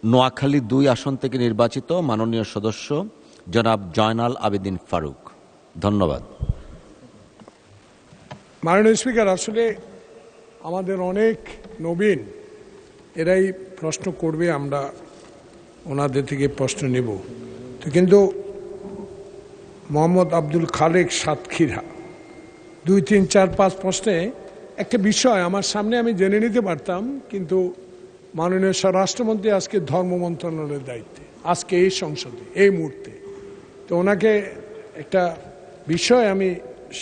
নোয়াখালী ২ আসন থেকে নির্বাচিত মাননীয় সদস্য জনাব জয়নাল আবেদিন ফারুক। ধন্যবাদ। মাননীয় স্পিকার, আসলে আমাদের অনেক নবীন এরাই প্রশ্ন করবে, আমরা ওনাদের থেকে প্রশ্ন নেব। তো কিন্তু মোহাম্মদ আব্দুল খালেক সাতক্ষীরা ২, ৩, ৪, ৫ প্রশ্নে একটা বিষয় আমার সামনে আমি জেনে নিতে পারতাম, কিন্তু মাননীয় স্বরাষ্ট্রমন্ত্রী আজকে ধর্ম মন্ত্রণালয়ের দায়িত্বে, আজকে এই সংসদে এই মুহূর্তে। তো ওনাকে একটা বিষয় আমি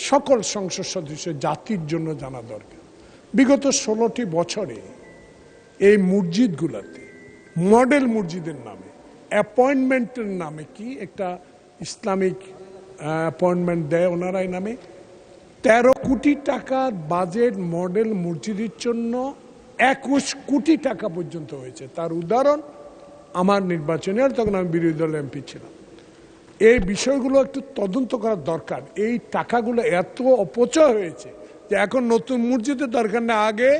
সকল সংসদ সদস্য জাতির জন্য জানা দরকার। বিগত ১৬টি বছরে এই মসজিদগুলোতে মডেল মসজিদের নামে অ্যাপয়েন্টমেন্টের নামে কি একটা ইসলামিক অ্যাপয়েন্টমেন্ট দেয় ওনারা, এই নামে ১৩ কোটি টাকার বাজেট মডেল মসজিদের জন্য ২১ কোটি টাকা পর্যন্ত হয়েছে। তার উদাহরণ আমার নির্বাচনে, আর তখন আমি বিরোধী দলের এমপি ছিলাম। এই বিষয়গুলো একটু তদন্ত করার দরকার। এই টাকাগুলো এত অপচয় হয়েছে যে এখন নতুন মসজিদের দরকার না, আগে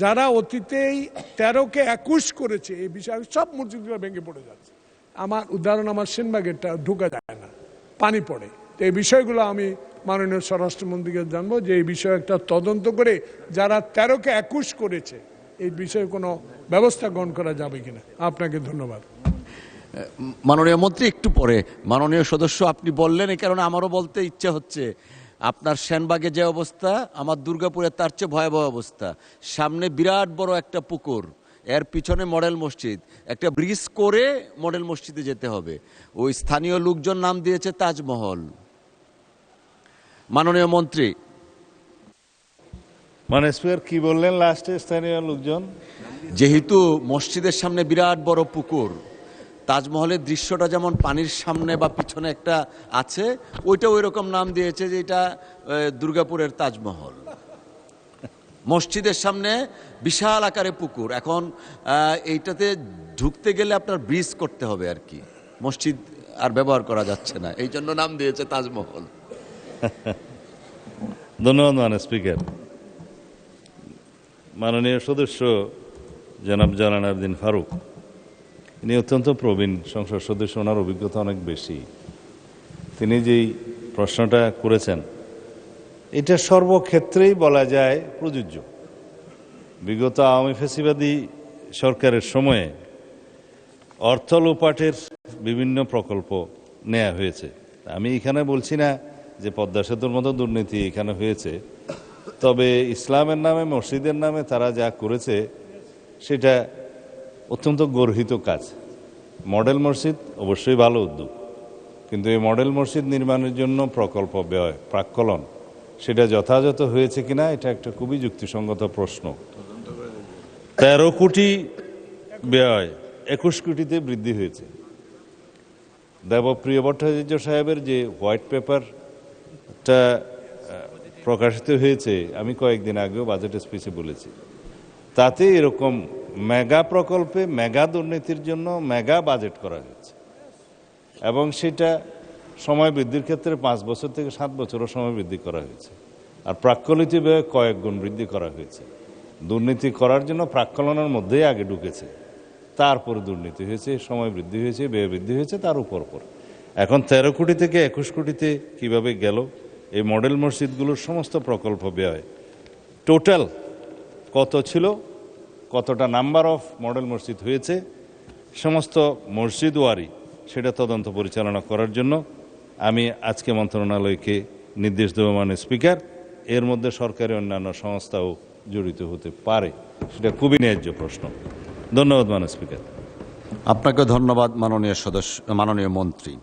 যারা অতীতেই ১৩কে ২১ করেছে এই বিষয়ে সব মসজিদগুলো ভেঙে পড়ে যাচ্ছে। আমার উদাহরণ, আমার সেনবাগেরটা ঢুকা যায় না, পানি পড়ে। তো এই বিষয়গুলো আমি মাননীয় স্বরাষ্ট্রমন্ত্রীকে জানবো যে এই বিষয়ে একটা তদন্ত করে যারা ১৩কে ২১ করেছে এই বিষয়ে কোনো ব্যবস্থা গ্রহণ করা যাবে কিনা। আপনাকে ধন্যবাদ। মাননীয় মন্ত্রী, একটু পরে মাননীয় সদস্য আপনি বললেন, এই কারণে আমারও বলতে ইচ্ছে হচ্ছে। আপনার সেনবাগে যে অবস্থা, আমার দুর্গাপুরে তার চেয়ে ভয়াবহ অবস্থা। সামনে বিরাট বড় একটা পুকুর, এর পিছনে মডেল মসজিদ, একটা ব্রিজ করে মডেল মসজিদে যেতে হবে। ওই স্থানীয় লোকজন নাম দিয়েছে তাজমহল। মাননীয় মন্ত্রী, মানে স্পিকার কি বললেন লাস্টে? স্থানীয় লোকজন যেহেতু মসজিদের সামনে বিরাট বড় পুকুর, তাজমহলের দৃশ্যটা যেমন পানির সামনে বা পিছনে একটা আছে, ওইটা ওই রকম নাম দিয়েছে যে এটা দুর্গাপুরের তাজমহল। মসজিদের সামনে বিশাল আকারে পুকুর। এখন এইটাতে ঢুকতে গেলে আপনার ব্রিজ করতে হবে আর কি, মসজিদ আর ব্যবহার করা যাচ্ছে না, এই জন্য নাম দিয়েছে তাজমহল। ধন্যবাদ মাননীয় স্পিকার। মাননীয় সদস্য জনাব জয়নাল আবেদিন ফারুক, ইনি অত্যন্ত প্রবীণ সংসদ সদস্য, ওনার অভিজ্ঞতা অনেক বেশি। তিনি যেই প্রশ্নটা করেছেন এটা সর্বক্ষেত্রেই বলা যায় প্রযোজ্য। বিগত আওয়ামী ফ্যাসিবাদী সরকারের সময়ে অর্থ লোপাটের বিভিন্ন প্রকল্প নেওয়া হয়েছে। আমি এখানে বলছি না যে পদ্মা সেতুর মতো দুর্নীতি এখানে হয়েছে, তবে ইসলামের নামে মসজিদের নামে তারা যা করেছে সেটা অত্যন্ত গর্হিত কাজ। মডেল মসজিদ অবশ্যই ভালো উদ্যোগ, কিন্তু এই মডেল মসজিদ নির্মাণের জন্য প্রকল্প ব্যয় প্রাক্কলন সেটা যথাযথ হয়েছে কিনা এটা একটা খুবই যুক্তিসঙ্গত প্রশ্ন। ১৩ কোটি ব্যয় ২১ কোটিতে বৃদ্ধি হয়েছে। দেবপ্রিয় ভট্টাচার্য সাহেবের যে হোয়াইট পেপারটা প্রকাশিত হয়েছে, আমি কয়েকদিন আগেও বাজেট স্পিচে বলেছি, তাতে এরকম মেগা প্রকল্পে মেগা দুর্নীতির জন্য মেগা বাজেট করা হয়েছে, এবং সেটা সময় বৃদ্ধির ক্ষেত্রে ৫ বছর থেকে ৭ বছরও সময় বৃদ্ধি করা হয়েছে। আর প্রাক্কলিত ব্যয় কয়েক গুণ বৃদ্ধি করা হয়েছে। দুর্নীতি করার জন্য প্রাক্কলনের মধ্যেই আগে ঢুকেছে, তারপরে দুর্নীতি হয়েছে, সময় বৃদ্ধি হয়েছে, ব্যয় বৃদ্ধি হয়েছে, তার উপর এখন ১৩ কোটি থেকে ২১ কোটিতে কিভাবে গেল? এই মডেল মসজিদগুলোর সমস্ত প্রকল্প ব্যয় টোটাল কত ছিল, কতটা নাম্বার অফ মডেল মসজিদ হয়েছে, সমস্ত মসজিদ ওয়ারি সেটা তদন্ত পরিচালনা করার জন্য আমি আজকে মন্ত্রণালয়কে নির্দেশ দেব মাননীয় স্পিকার। এর মধ্যে সরকারি অন্যান্য সংস্থাও জড়িত হতে পারে, সেটা খুবই ন্যায্য প্রশ্ন। ধন্যবাদ মাননীয় স্পিকার। আপনাকে ধন্যবাদ মাননীয় সদস্য, মাননীয় মন্ত্রী।